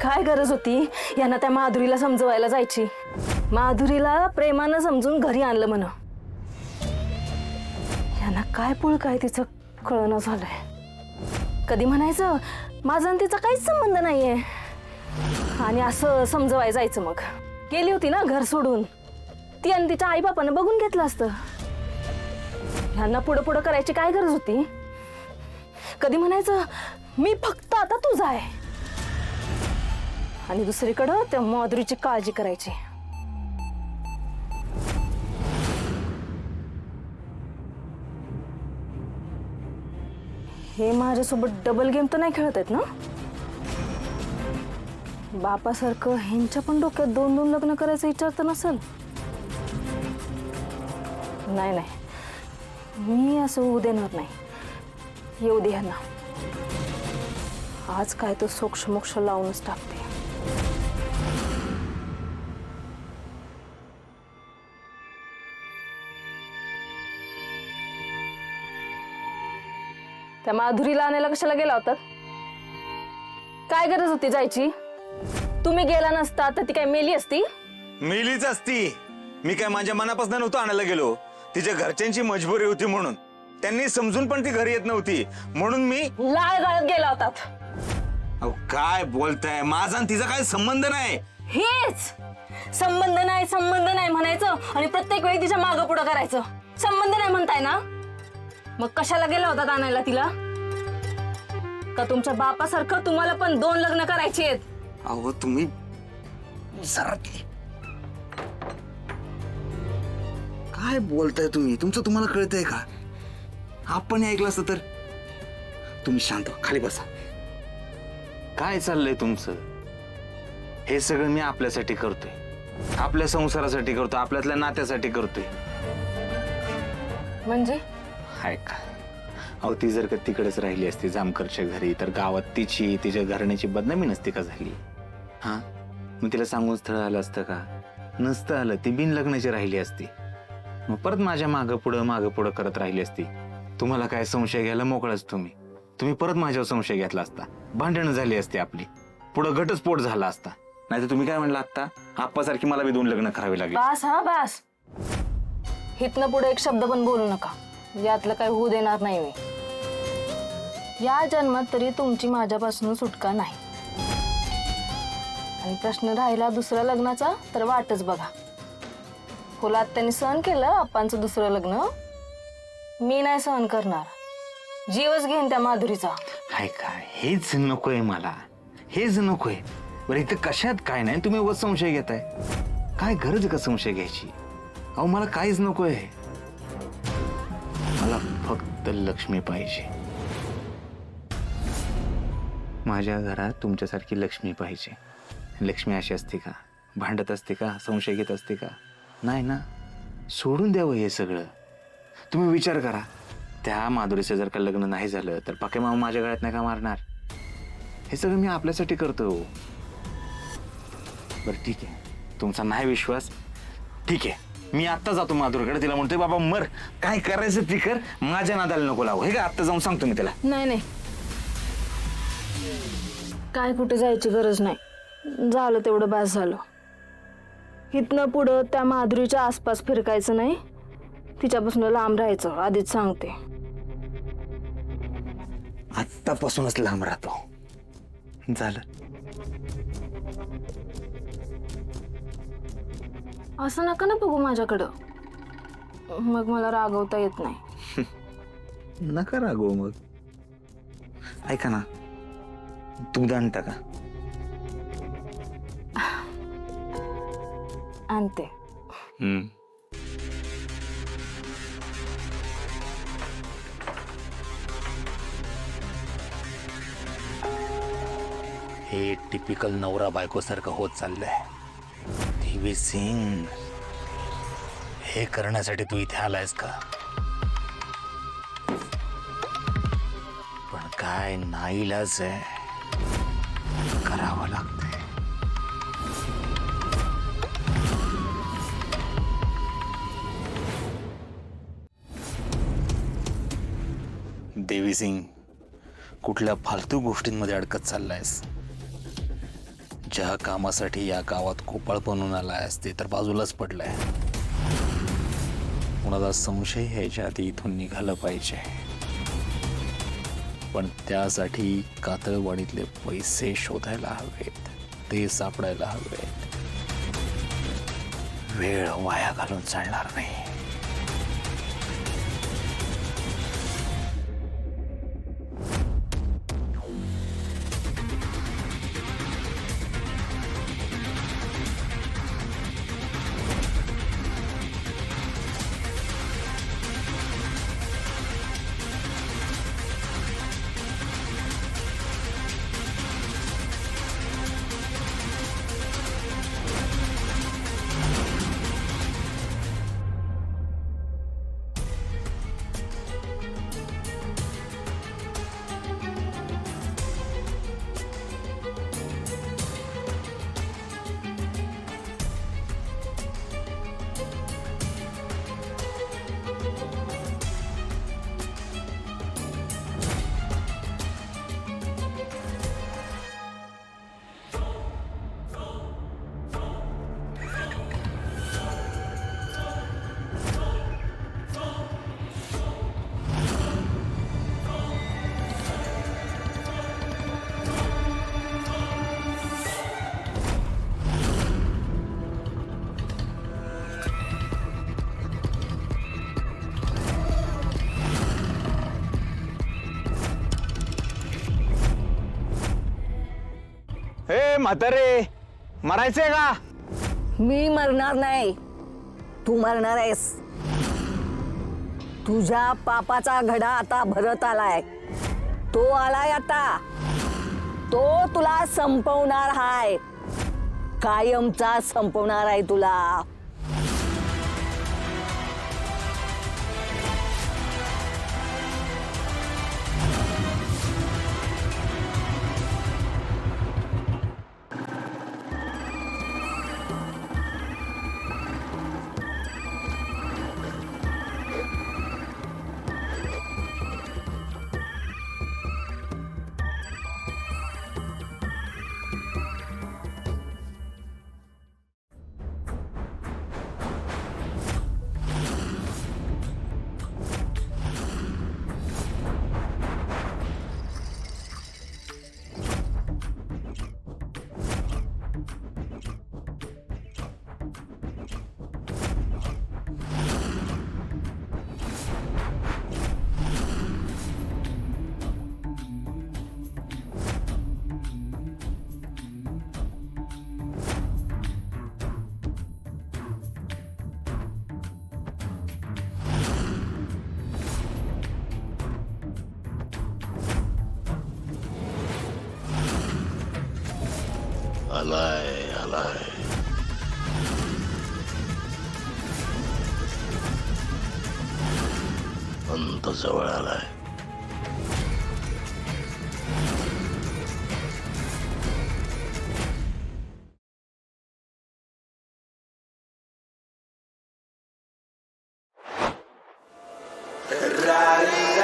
काय गरज होती यांना त्या माधुरीला समजवायला जायची? माधुरीला प्रेमानं समजून घरी आणलं म्हण. यांना काय पुळ काय तिचं कळणं झालंय. कधी म्हणायचं माझा आणि तिचा काहीच संबंध नाहीये आणि असं समजवायला जायचं. मग गेली होती ना घर सोडून, ती आणि तिच्या आईबापानं बघून घेतलं असतं. ह्यांना पुढं पुढं करायची काय गरज होती? कधी म्हणायचं मी फक्त आता तुझा आहे आणि दुसरीकडं त्या माधुरीची काळजी करायची. हे माझ्यासोबत डबल गेम तर नाही खेळत आहेत ना? बापासारखं ह्यांच्या पण डोक्यात 2-2 लग्न करायचं विचार तर नसेल? नाही नाही, मी असं होऊ देणार नाही. येऊ दे ह्यांना. आज काय तो सोक्ष मोक्ष लावूनच टाकते. त्या माधुरीला आणायला कशाला गेला होता? काय गरज होती जायची? तुम्ही गेला नसता तर ती काय मेली असती? मेलीच असती. मी काय माझ्या मनापासून नव्हतं आणायला गेलो. तिच्या घरच्यांची मजबुरी होती म्हणून. त्यांनी समजून पण ती घरी येत नव्हती म्हणून मी लाळ गाळत गेला होता. अहो काय बोलताय? माझा आणि तिचा काय संबंध नाही. हेच संबंध नाही म्हणायचं आणि प्रत्येक वेळी तिच्या मागं पुढं करायचं. संबंध नाही म्हणताय ना, मग कशाला गेला होता आणायला तिला? का तुमच्या बापासारखं तुम्हाला पण 2 लग्न करायची आहेत? अहो तुम्ही जरा काय बोलताय तुम्ही? तुम्हाला कळतंय का? आपण ऐकलं असतं तर. तुम्ही शांत व्हा, खाली बसा. काय चाललंय तुमचं? हे सगळं मी आपल्यासाठी करतोय, आपल्या संसारासाठी करतोय, आपल्यातल्या नात्यासाठी करतोय. म्हणजे हाय का? अहो ती जर का तिकडेच राहिली असती जामकरच्या घरी तर गावात तिच्या घराण्याची बदनामी नसती का झाली? हा, मग तिला सांगून स्थळ आलं असतं का? नसतं आलं. ती बिन लग्नाची राहिली असती. मग परत माझ्या मागं पुढं करत राहिली असती. तुम्हाला काय संशय घ्यायला मोकळाच तुम्ही परत माझ्यावर संशय घेतला असता. भांडणं झाली असती आपली, पुढं घटस्फोट झाला असता. नाही तर तुम्ही काय म्हणला आता? आप्पासारखी मला बी 2 लग्न करावी लागली. बास हा बास. हितनं पुढे एक शब्द पण बोलू नका. यातलं काय होऊ देणार नाही मी. या जन्मात तरी तुमची माझ्यापासून सुटका नाही. आणि प्रश्न राहिला दुसऱ्या लग्नाचा तर वाटच बघा. फुलात त्यांनी सहन केलं आप्पांचं दुसरं लग्न. मी नाही सहन करणार. जीवच घेईन त्या माधुरीचा. हाय का? हेच नकोय मला, हेच नकोय. बरं इथं कशात काय नाही, तुम्ही उगाच संशय घेताय. काय गरज का संशय घ्यायची? अहो मला काहीच नकोय. मला फक्त लक्ष्मी पाहिजे. माझ्या घरात तुमच्यासारखी लक्ष्मी पाहिजे. लक्ष्मी अशी असते का? भांडत असते का? संशय घेत असते का? नाही ना. सोडून द्यावं हे सगळं. तुम्ही विचार करा, त्या माधुरीचं जर का लग्न नाही झालं तर पाके मामा माझ्या गळ्यात नाही का मारणार? हे सगळं मी आपल्यासाठी करतो. बरं ठीक आहे, तुमचा नाही विश्वास, ठीक आहे. मी आत्ता जातो माधुरीकडे. तिला म्हणतोय बाबा मर, काय करायचं ती कर, माझ्या नादाला नको लावू. हे का आत्ता जाऊन सांगतो मी तिला. नाही काय कुठे जायची गरज नाही. झालं तेवढं बास झालं. इथनं पुढं त्या माधुरीच्या आसपास फिरकायचं नाही. तिच्यापासून लांब राहायचं, आधीच सांगते. आत्तापासूनच लांब राहतो. झालं. असं नका ना बघू माझ्याकडं, मग मला रागवता येत नाही. नका रागव मग. ऐका ना, दूध आणता का? आणते. हे टिपिकल नवरा बायको सारखं होत चाललंय. देवी सिंग, हे करण्यासाठी तू इथे आलायस का? पण काय नाईलाज आहे, करावं लागतंय. देवी सिंग, कुठल्या फालतू गोष्टींमध्ये अडकत चाललायस? ज्या कामासाठी या गावात खोपळ बनून आलाय असते तर बाजूलाच पडलाय. कुणाला संशय यायच्या आधी इथून निघालं पाहिजे, पण त्यासाठी कातळवाडीतले पैसे शोधायला हवेत, ते सापडायला हवेत. वेळ वाया घालून चालणार नाही. हे म्हातारे, मरायचंय का? मी मरणार नाही, तू मरणार आहेस. तुझ्या पापाचा घडा आता भरत आलाय. तो आलाय आता. तो तुला संपवणार हाय, कायमचा संपवणार आहे तुला. आलाय आलाय. अंत जवळ आलाय. Ferrari